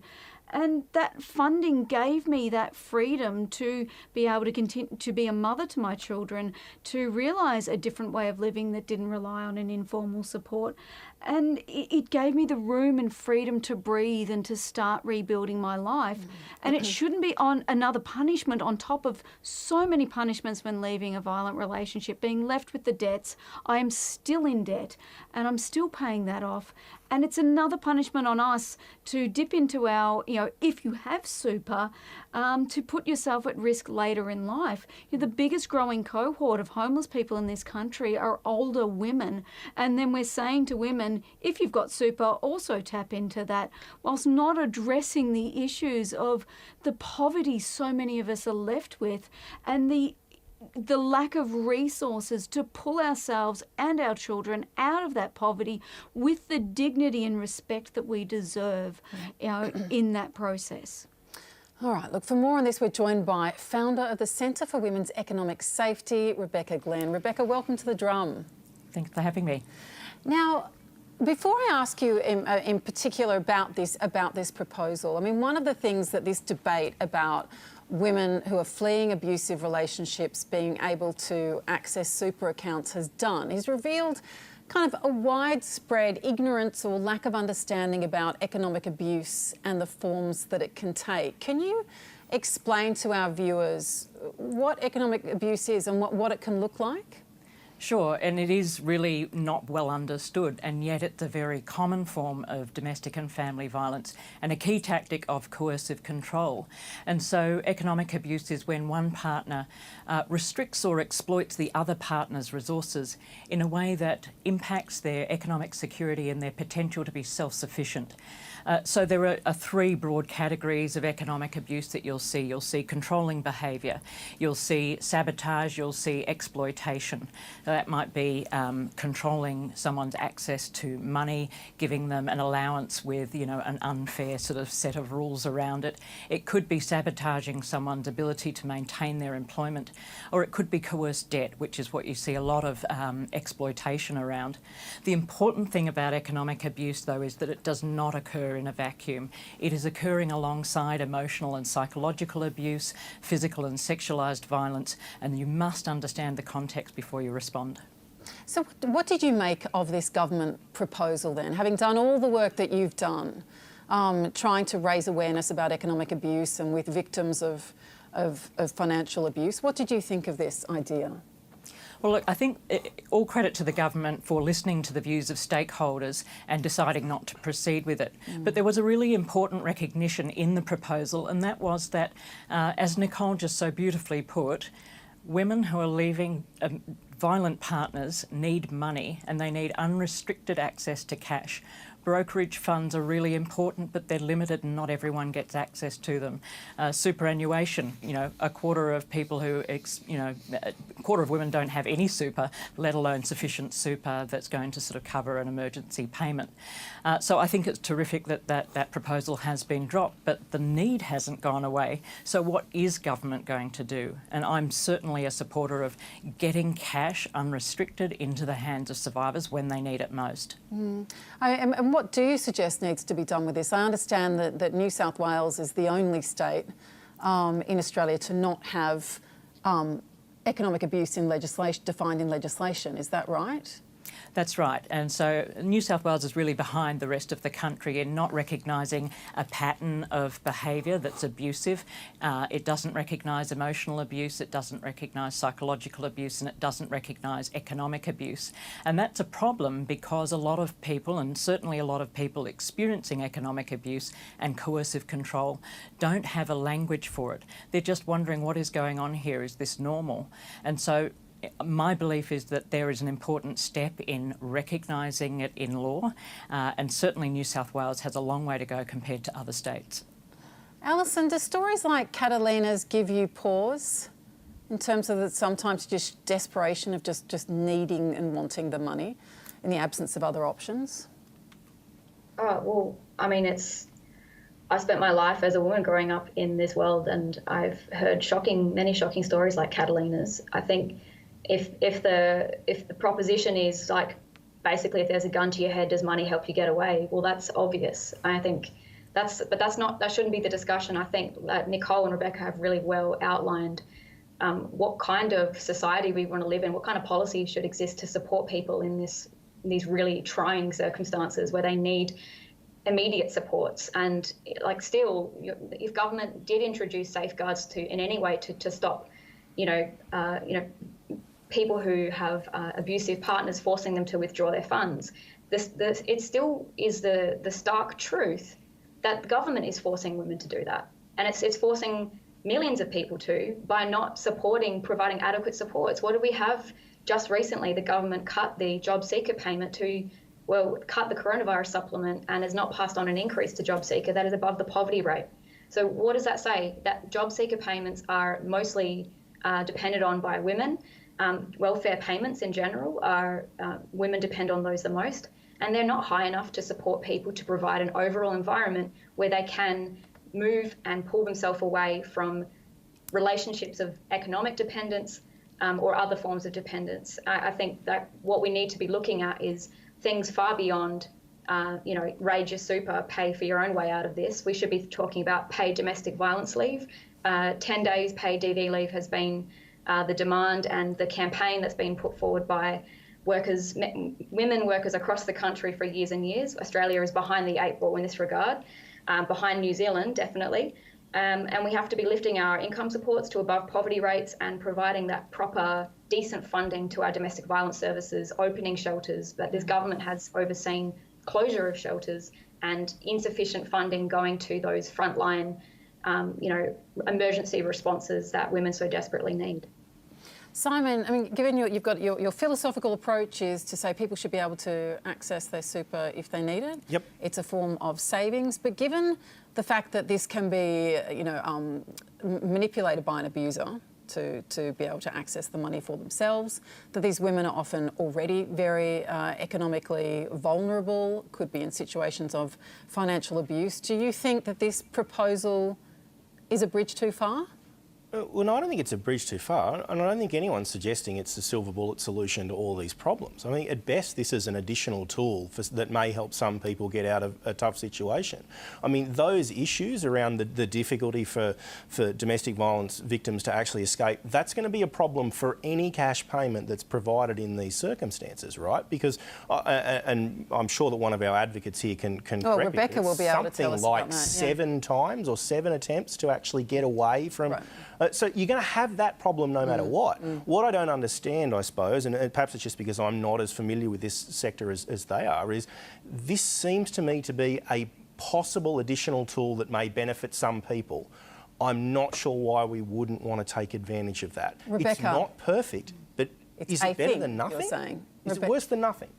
B: And that funding gave me that freedom to be able to continue to be a mother to my children, to realise a different way of living that didn't rely on an informal support. And it gave me the room and freedom to breathe and to start rebuilding my life. And it shouldn't be on another punishment on top of so many punishments when leaving a violent relationship, being left with the debts. I am still in debt and I'm still paying that off. And it's another punishment on us to dip into our, you know, if you have super, to put yourself at risk later in life. You know, the biggest growing cohort of homeless people in this country are older women. And then we're saying to women, if you've got super, also tap into that, whilst not addressing the issues of the poverty so many of us are left with and the lack of resources to pull ourselves and our children out of that poverty with the dignity and respect that we deserve, you know, in that process.
A: All right, look, for more on this, we're joined by founder of the Centre for Women's Economic Safety, Rebecca Glenn. Rebecca, welcome to The Drum.
Q: Thanks for having me.
A: Now, before I ask you in particular about this proposal, I mean, one of the things that this debate about women who are fleeing abusive relationships being able to access super accounts has done is revealed kind of a widespread ignorance or lack of understanding about economic abuse and the forms that it can take. Can you explain to our viewers what economic abuse is and what it can look like?
Q: Sure, and it is really not well understood, and yet it's a very common form of domestic and family violence and a key tactic of coercive control. And so economic abuse is when one partner restricts or exploits the other partner's resources in a way that impacts their economic security and their potential to be self-sufficient. So there are three broad categories of economic abuse that you'll see. You'll see controlling behaviour, you'll see sabotage, you'll see exploitation. That might be controlling someone's access to money, giving them an allowance with, you know, an unfair sort of set of rules around it. It could be sabotaging someone's ability to maintain their employment, or it could be coerced debt, which is what you see a lot of exploitation around. The important thing about economic abuse, though, is that it does not occur in a vacuum. It is occurring alongside emotional and psychological abuse, physical and sexualised violence, and you must understand the context before you respond.
A: So what did you make of this government proposal then, having done all the work that you've done, trying to raise awareness about economic abuse and with victims of financial abuse? What did you think of this idea?
Q: Well, look, I think all credit to the government for listening to the views of stakeholders and deciding not to proceed with it. But there was a really important recognition in the proposal, and that was that, as Nicole just so beautifully put, women who are leaving violent partners need money and they need unrestricted access to cash. brokerage funds are really important, but they're limited and not everyone gets access to them. Superannuation, a quarter of people a quarter of women don't have any super, let alone sufficient super that's going to sort of cover an emergency payment. So I think it's terrific that proposal has been dropped, but the need hasn't gone away. So what is government going to do? And I'm certainly a supporter of getting cash unrestricted into the hands of survivors when they need it most.
A: And what do you suggest needs to be done with this? I understand that New South Wales is the only state in Australia to not have economic abuse in legislation, defined in legislation. Is that right?
Q: That's right. And so New South Wales is really behind the rest of the country in not recognising a pattern of behaviour that's abusive. It doesn't recognise emotional abuse, it doesn't recognise psychological abuse, and it doesn't recognise economic abuse. And that's a problem because a lot of people, and certainly a lot of people experiencing economic abuse and coercive control, don't have a language for it. They're just wondering, what is going on here? Is this normal? And so my belief is that there is an important step in recognising it in law, and certainly New South Wales has a long way to go compared to other states.
A: Alison, do stories like Catalina's give you pause in terms of sometimes just desperation of just needing and wanting the money in the absence of other options?
G: Well, I mean, I spent my life as a woman growing up in this world, and I've heard many shocking stories like Catalina's. I think if the proposition is like, basically, if there's a gun to your head, does money help you get away? Well, that's obvious. I think that shouldn't be the discussion. I think that Nicole and Rebecca have really well outlined what kind of society we want to live in, what kind of policy should exist to support people in these really trying circumstances where they need immediate supports. And still, if government did introduce safeguards in any way to stop, people who have abusive partners forcing them to withdraw their funds, it still is the stark truth that the government is forcing women to do that, and it's forcing millions of people to by not providing adequate supports. What did we have just recently? The government cut the job seeker payment cut the coronavirus supplement and has not passed on an increase to job seeker that is above the poverty rate. So what does that say? That job seeker payments are mostly depended on by women. Welfare payments in general women depend on those the most, and they're not high enough to support people to provide an overall environment where they can move and pull themselves away from relationships of economic dependence or other forms of dependence. I think that what we need to be looking at is things far beyond, raid your super, pay for your own way out of this. We should be talking about paid domestic violence leave. 10 days paid DV leave has been the demand and the campaign that's been put forward by women workers across the country for years and years. Australia is behind the 8 ball in this regard, behind New Zealand, definitely. And we have to be lifting our income supports to above poverty rates and providing that proper, decent funding to our domestic violence services, opening shelters. But this government has overseen closure of shelters and insufficient funding going to those frontline, emergency responses that women so desperately need.
A: Simon, I mean, given you've got your philosophical approach is to say people should be able to access their super if they need it.
I: Yep.
A: It's a form of savings, but given the fact that this can be, manipulated by an abuser to be able to access the money for themselves, that these women are often already very economically vulnerable, could be in situations of financial abuse. Do you think that this proposal is a bridge too far?
I: Well, no, I don't think it's a bridge too far, and I don't think anyone's suggesting it's a silver bullet solution to all these problems. I mean, at best, this is an additional tool that may help some people get out of a tough situation. I mean, those issues around the difficulty for domestic violence victims to actually escape, that's going to be a problem for any cash payment that's provided in these circumstances, right? Because, and I'm sure that one of our advocates here can correct me.
A: Rebecca will be able to tell us
I: something like
A: about that,
I: 7 times or 7 attempts to actually get away from...
A: Right.
I: So you're going to have that problem no matter what. What I don't understand, I suppose, and perhaps it's just because I'm not as familiar with this sector as they are, is this seems to me to be a possible additional tool that may benefit some people. I'm not sure why we wouldn't want to take advantage of that.
A: Rebecca,
I: it's not perfect, but is it better than nothing?
A: You're saying.
I: Is it worse than nothing?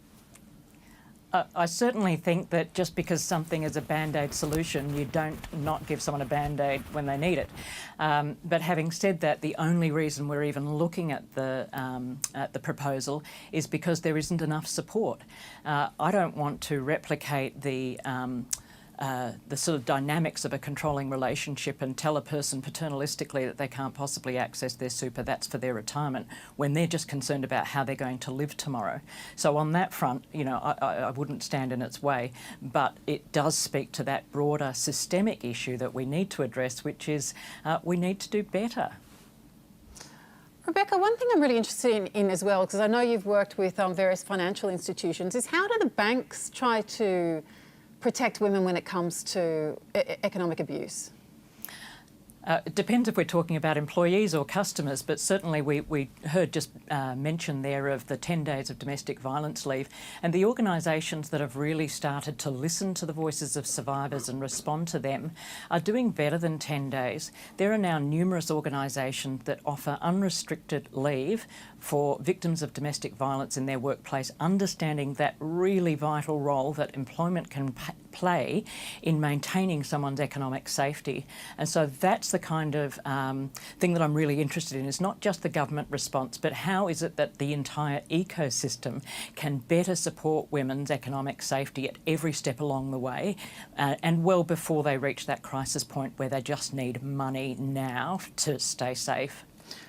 Q: I certainly think that just because something is a Band-Aid solution, you don't not give someone a Band-Aid when they need it. But having said that, the only reason we're even looking at the proposal is because there isn't enough support. I don't want to replicate the sort of dynamics of a controlling relationship and tell a person paternalistically that they can't possibly access their super, that's for their retirement, when they're just concerned about how they're going to live tomorrow. So on that front, you know, I wouldn't stand in its way, but it does speak to that broader systemic issue that we need to address, which is we need to do better.
A: Rebecca, one thing I'm really interested in as well, because I know you've worked with various financial institutions, is how do the banks try to protect women when it comes to economic abuse?
Q: It depends if we're talking about employees or customers, but certainly we heard just mention there of the 10 days of domestic violence leave, and the organisations that have really started to listen to the voices of survivors and respond to them are doing better than 10 days. There are now numerous organisations that offer unrestricted leave for victims of domestic violence in their workplace, understanding that really vital role that employment can play in maintaining someone's economic safety. And so that's the kind of thing that I'm really interested in, is not just the government response, but how is it that the entire ecosystem can better support women's economic safety at every step along the way, and well before they reach that crisis point where they just need money now to stay safe.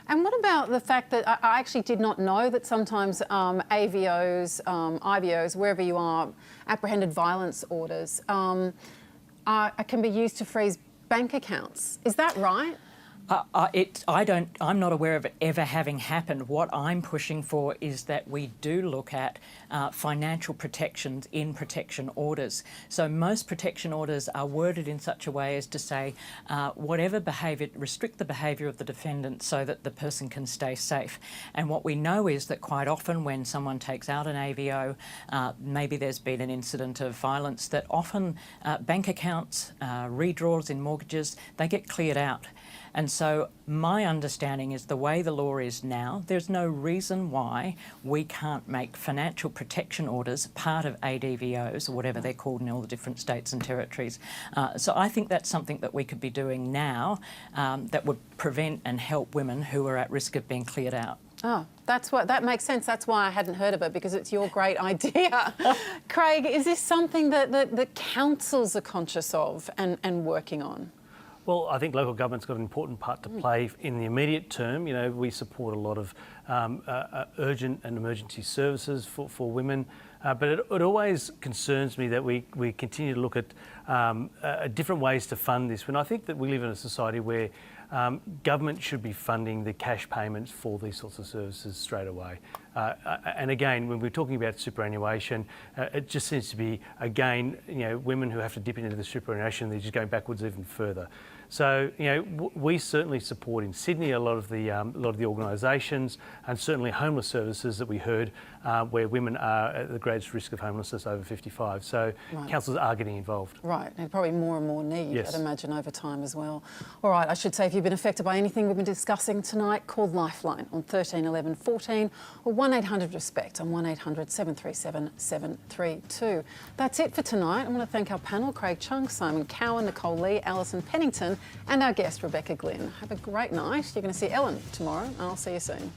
A: And what about the fact that I actually did not know that sometimes AVOs, IVOs, wherever you are, apprehended violence orders, can be used to freeze bank accounts. Is that right? I'm not aware of it ever having happened. What I'm pushing for is that we do look at financial protections in protection orders. So most protection orders are worded in such a way as to say whatever behaviour, restrict the behaviour of the defendant so that the person can stay safe. And what we know is that quite often when someone takes out an AVO, maybe there's been an incident of violence, that often bank accounts, redraws in mortgages, they get cleared out. And so my understanding is the way the law is now, there's no reason why we can't make financial protection orders part of ADVOs, or whatever they're called in all the different states and territories. So I think that's something that we could be doing now that would prevent and help women who are at risk of being cleared out. Oh, that makes sense. That's why I hadn't heard of it, because it's your great idea. Craig, is this something that councils are conscious of and working on?
H: Well, I think local government's got an important part to play in the immediate term. You know, we support a lot of urgent and emergency services for women, but it always concerns me that we continue to look at different ways to fund this, when I think that we live in a society where government should be funding the cash payments for these sorts of services straight away. And again, when we're talking about superannuation, it just seems to be, again, you know, women who have to dip into the superannuation, they're just going backwards even further. So, you know, we certainly support in Sydney a lot of the organisations, and certainly homeless services that we heard, where women are at the greatest risk of homelessness over 55. So councils are getting involved. Right,
A: and probably more and more need,
H: yes,
A: I'd imagine, over time as well. All right, I should say, if you've been affected by anything we've been discussing tonight, call Lifeline on 13 11 14 or 1800 RESPECT on 1800 737 732. That's it for tonight. I want to thank our panel, Craig Chung, Simon Cowan, Nicole Lee, Alison Pennington, and our guest, Rebecca Glynn. Have a great night. You're going to see Ellen tomorrow, and I'll see you soon.